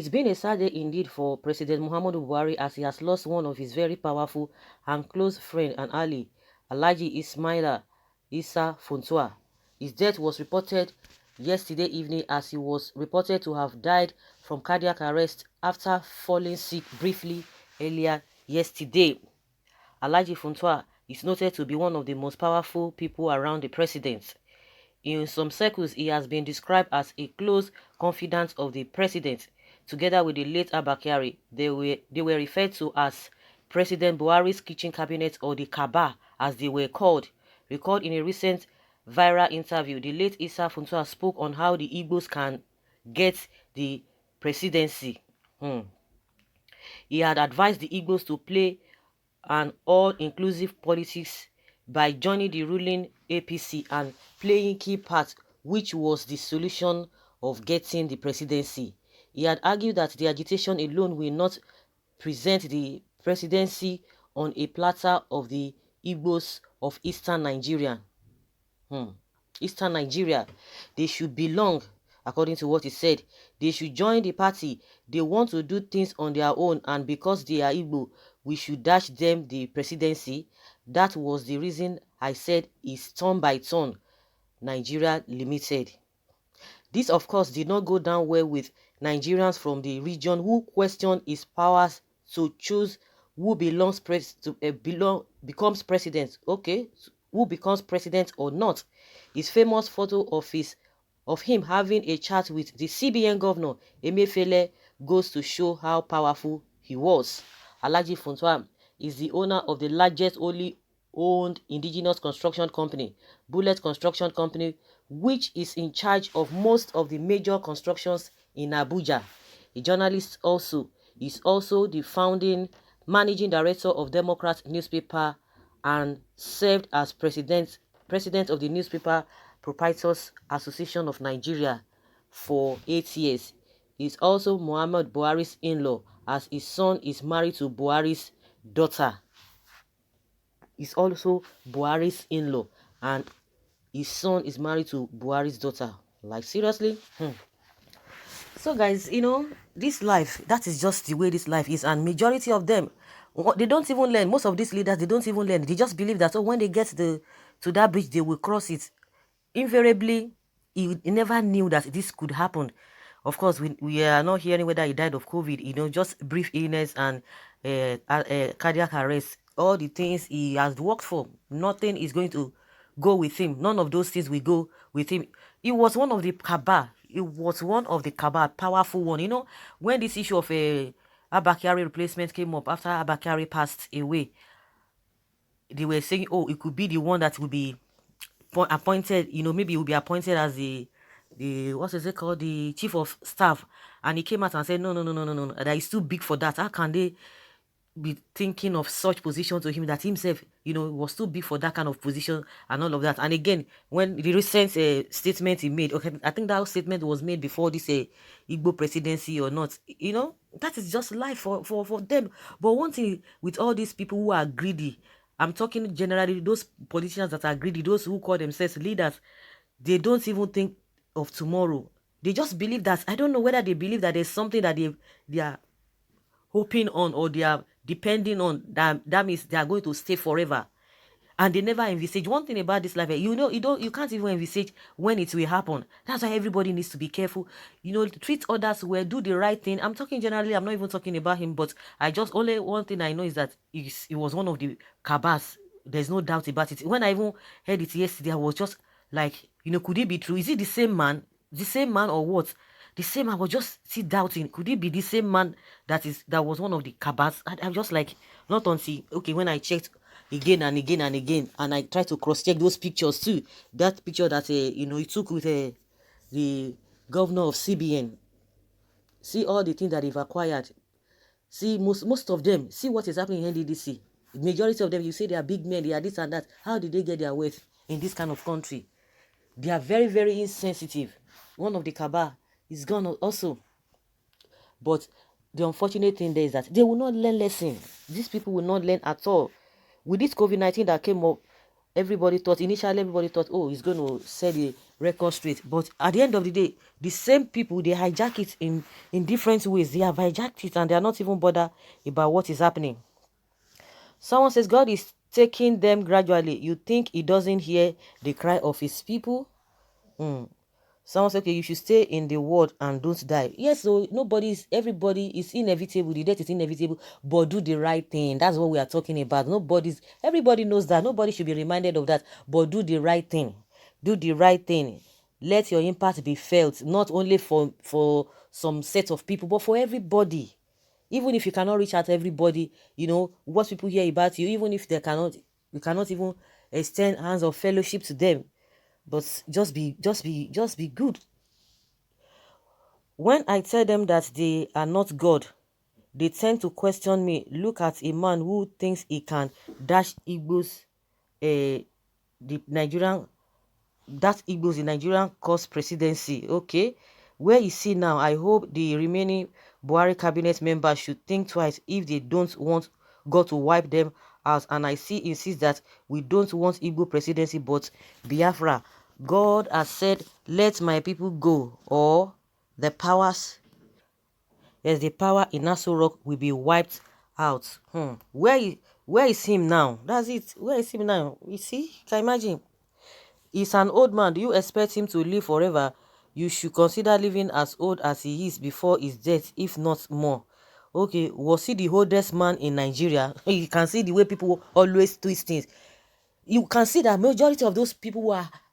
It's been a sad day indeed for President Muhammadu Buhari as he has lost one of his very powerful and close friend and ally, Alhaji Ismaila Issa Funtua. His death was reported yesterday evening as he was reported to have died from cardiac arrest after falling sick briefly earlier yesterday. Alhaji Funtua is noted to be one of the most powerful people around the president. In some circles, he has been described as a close confidant of the president. Together with the late Abakari, they were referred to as President Buhari's kitchen cabinet, or the Cabal as they were called. Recalled in a recent viral interview, the late Issa Funtua spoke on how the Igbos can get the presidency. He had advised the Igbos to play an all-inclusive politics by joining the ruling APC and playing key part, which was the solution of getting the presidency. He had argued that the agitation alone will not present the presidency on a platter of the Igbos of Eastern Nigeria. Eastern Nigeria, they should belong, according to what he said. They should join the party. They want to do things on their own, and because they are Igbo, we should dash them the presidency. That was the reason I said it's turn by turn, Nigeria Limited. This, of course, did not go down well with Nigerians from the region who questioned his powers to choose who becomes president. Okay, who becomes president or not. His famous photo of him having a chat with the CBN governor Emefiele goes to show how powerful he was. Alhaji Funtua is the owner of the largest wholly owned indigenous construction company, Bullet Construction Company, which is in charge of most of the major constructions in Abuja. A journalist is also the founding managing director of Democrat newspaper and served as president of the Newspaper Proprietors Association of Nigeria for 8 years. He is also Muhammad Buhari's in-law, as his son is married to Buhari's daughter. He's also Buhari's in-law, and his son is married to Buhari's daughter. Like, seriously? So guys, this life, that is just the way this life is, and majority of them, they don't even learn. Most of these leaders, they don't even learn. They just believe that, when they get to that bridge, they will cross it. Invariably, he never knew that this could happen. Of course, we are not hearing whether he died of COVID, just brief illness and cardiac arrest. All the things he has worked for, nothing is going to go with him. None of those things will go with him. He was one of the Cabal. It was one of the Cabal, powerful one. When this issue of a Abakari replacement came up after Abakari passed away, they were saying, oh, it could be the one that will be appointed, maybe he will be appointed as the what is it called, the chief of staff. And he came out and said, no, that is too big for that. How can they be thinking of such position to him, that himself, was too big for that kind of position and all of that. And again, when the recent statement he made, okay, I think that statement was made before this Igbo presidency or not, that is just life for them. But one thing with all these people who are greedy, I'm talking generally, those politicians that are greedy, those who call themselves leaders, they don't even think of tomorrow. They just believe that, I don't know whether they believe that there's something that they are hoping on, or they are depending on, that means they are going to stay forever. And they never envisage. One thing about this life, you can't even envisage when it will happen. That's why everybody needs to be careful. Treat others well, do the right thing. I'm talking generally, I'm not even talking about him, but only one thing I know is that he was one of the Cabals. There's no doubt about it. When I even heard it yesterday, I was just like, could it be true? Is it the same man? The same man or what? The same man. I was just still doubting. Could it be the same man that was one of the Cabals? I'm just like, not until, okay, when I checked again and again and again, and I tried to cross-check those pictures too. That picture that, he took with the governor of CBN. See all the things that they've acquired. See, most of them, see what is happening in NDDC. The majority of them, you say they are big men, they are this and that. How did they get their wealth in this kind of country? They are very, very insensitive. One of the Cabal is gone also. But the unfortunate thing there is that they will not learn lesson. These people will not learn at all. With this COVID-19 that came up, Everybody thought, oh, he's going to set the record straight. But at the end of the day, the same people, they hijack it in different ways. They have hijacked it and they are not even bothered about what is happening. Someone says God is taking them gradually. You think he doesn't hear the cry of his people? Someone said, okay, you should stay in the world and don't die. Yes, so everybody is inevitable. The death is inevitable, but do the right thing. That's what we are talking about. Everybody knows that. Nobody should be reminded of that, but do the right thing. Do the right thing. Let your impact be felt, not only for some set of people, but for everybody. Even if you cannot reach out to everybody, what people hear about you, even if you cannot even extend hands of fellowship to them, but just be good. When I tell them that they are not God, they tend to question me. Look at a man who thinks he can dash Igbos, the Nigerian, that Igbos the Nigerian cause presidency. Okay, where is he now? I hope the remaining Buhari cabinet members should think twice if they don't want God to wipe them out. And I insist that we don't want Igbo presidency but Biafra. God has said, let my people go, or the powers, yes, the power in Aso Rock will be wiped out. Where is him now? That's it. Where is him now? You see, can you imagine? He's an old man. Do you expect him to live forever? You should consider living as old as he is before his death, if not more. Okay, was he the oldest man in Nigeria? You can see the way people always twist things. You can see that majority of those people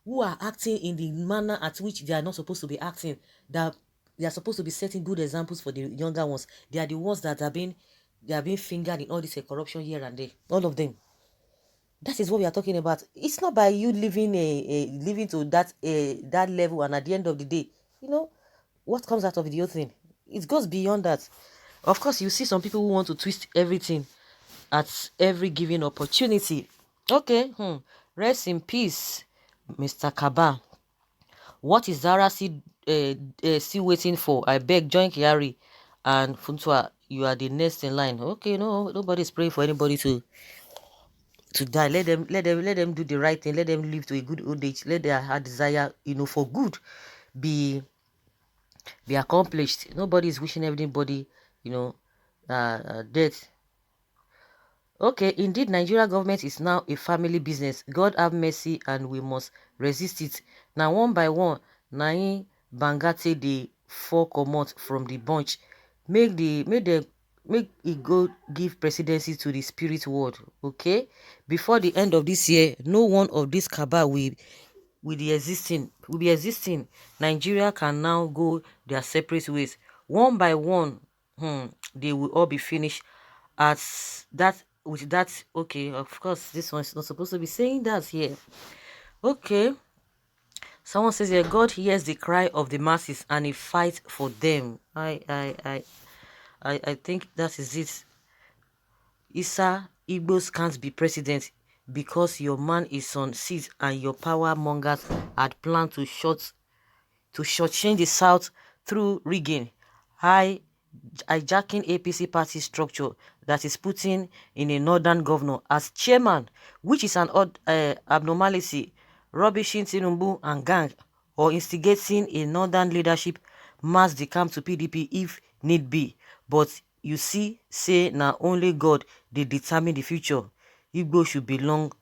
who are acting in the manner at which they are not supposed to be acting, that they are supposed to be setting good examples for the younger ones. They are the ones that are being fingered in all this corruption here and there. All of them. That is what we are talking about. It's not by you living to that level, and at the end of the day, what comes out of the whole thing. It goes beyond that. Of course, you see some people who want to twist everything at every given opportunity. Okay, rest in peace, Mr. Cabal. What is Zara still waiting for? I beg, join Kiari and Funtua. You are the next in line. Okay, no, nobody's praying for anybody to die. Let them do the right thing. Let them live to a good old age. Let their heart desire, for good be accomplished. Nobody is wishing anybody, death. Okay, indeed, Nigeria government is now a family business. God have mercy, and we must resist it. Now, one by one, Nai Bangate the four comot from the bunch. Make it go give presidency to the spirit world. Okay, before the end of this year, no one of this cabal will be existing. Nigeria can now go their separate ways. One by one, they will all be finished. As that with that, okay, of course, this one's not supposed to be saying that here. Okay. Someone says here, God hears the cry of the masses and he fights for them. I think that is it. Issa, Igbos can't be president because your man is on seat and your power mongers had planned to shortchange the South through rigging, hijacking APC party structure that is putting in a northern governor as chairman, which is an odd abnormality, rubbishing Tinubu and gang, or instigating a northern leadership mass decamp to PDP if need be. But you see, say now only God they determine the future. Igbo should belong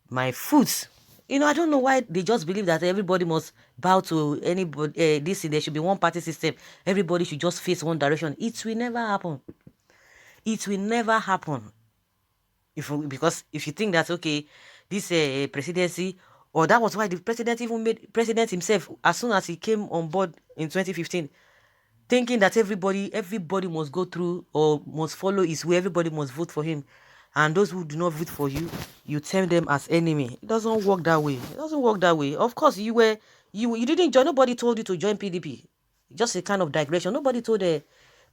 my foot. I don't know why they just believe that everybody must bow to anybody. There should be one party system. Everybody should just face one direction. It will never happen. It will never happen. Because if you think that, okay, this presidency, or that was why the president even made president himself as soon as he came on board in 2015, thinking that everybody must go through or must follow his way, everybody must vote for him, and those who do not vote for you, you term them as enemy. It doesn't work that way. It doesn't work that way. Of course, you didn't join. Nobody told you to join PDP. Just a kind of digression. Nobody told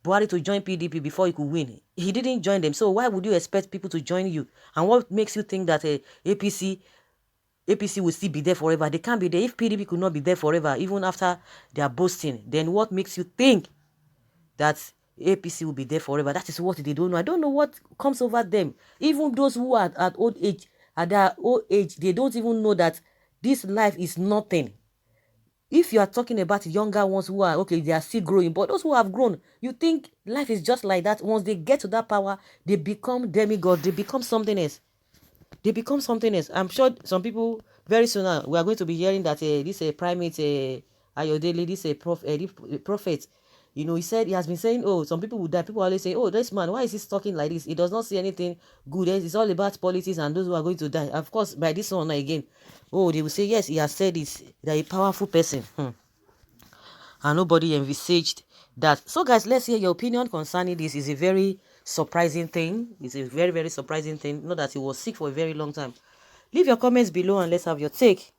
Buhari to join PDP before he could win. He didn't join them. So why would you expect people to join you? And what makes you think that APC will still be there forever? They can't be there. If PDP could not be there forever, even after they are boasting, then what makes you think that APC will be there forever? That is what they don't know. I don't know what comes over them. Even those who are at old age at their old age, they don't even know that this life is nothing. If you are talking about younger ones who are, okay, they are still growing, but those who have grown, you think life is just like that. Once they get to that power, they become demigod, they become something else. They become something else. I'm sure some people very soon now, we are going to be hearing that this primate Ayodele, this prophet, you know, he said, he has been saying, oh, some people would die. People always say, oh, this man, why is he talking like this? He does not see anything good. It's all about politics and those who are going to die. Of course, by this one again, oh, they will say, yes, he has said this. They're a powerful person. And nobody envisaged that. So guys, let's hear your opinion concerning this. It's a very surprising thing. It's a very, very surprising thing. Not that he was sick for a very long time. Leave your comments below and let's have your take.